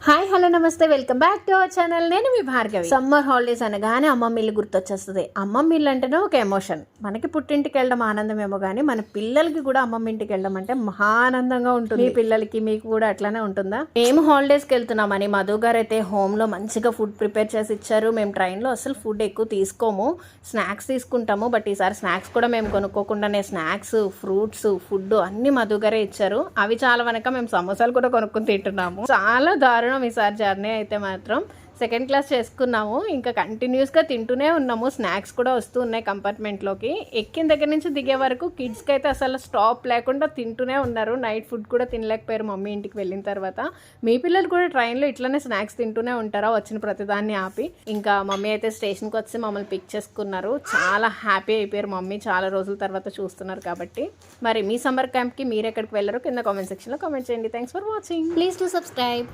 Hi hello నమస్తే welcome back to our channel. నేను మీ Bhargavi. Summer holidays అనగానే అమ్మమ్మ ఇల్లు గుర్తొచ్చేస్తుంది. అమ్మమ్మ ఇల్లు అంటేనే ఒక ఎమోషన్. మనకి పుట్టింటికి వెళ్ళడం ఆనందమేమో కానీ మన పిల్లలకి కూడా అమ్మమ్మ ఇంటికి వెళ్ళడం అంటే మహా ఆనందంగా ఉంటుంది. మీ పిల్లలకి మీకు కూడా అట్లానే ఉంటుందా? మేము హాలిడేస్కి వెళ్తున్నామని మధు గారు అయితే హోమ్లో మంచిగా ఫుడ్ ప్రిపేర్ చేసి ఇచ్చారు. మేము ట్రైన్లో అసలు ఫుడ్ ఎక్కువ తీసుకోము, స్నాక్స్ తీసుకుంటాము. బట్ ఈసారి స్నాక్స్ కూడా మేము కొనుక్కోకుండానే స్నాక్స్, ఫ్రూట్స్, ఫుడ్ అన్ని మధు గారే ఇచ్చారు. అవి చాలా వనక మేము సమోసాలు కూడా కొనుక్కొని తింటున్నాము. చాలా దారుణం ఈసారి జర్నీ అయితే మాత్రం. సెకండ్ క్లాస్ చేసుకున్నాము, ఇంకా కంటిన్యూస్గా తింటూనే ఉన్నాము. స్నాక్స్ కూడా వస్తూ ఉన్నాయి కంపార్ట్మెంట్లోకి. ఎక్కిన దగ్గర నుంచి దిగే వరకు కిడ్స్కి అయితే అసలు స్టాప్ లేకుండా తింటూనే ఉన్నారు. నైట్ ఫుడ్ కూడా తినలేకపోయారు మమ్మీ ఇంటికి వెళ్ళిన తర్వాత. మీ పిల్లలు కూడా ట్రైన్లో ఇట్లనే స్నాక్స్ తింటూనే ఉంటారా వచ్చిన ప్రతిదాన్ని ఆపి? ఇంకా మమ్మీ అయితే స్టేషన్కి వచ్చి మమ్మల్ని పిక్ చేసుకున్నారు. చాలా హ్యాపీ అయిపోయారు మమ్మీ, చాలా రోజుల తర్వాత చూస్తున్నారు కాబట్టి. మరి మీ సమ్మర్ క్యాంప్కి మీరు ఎక్కడికి వెళ్ళరు కింద కామెంట్ సెక్షన్లో కామెంట్ చేయండి. Thanks for watching. Please to subscribe.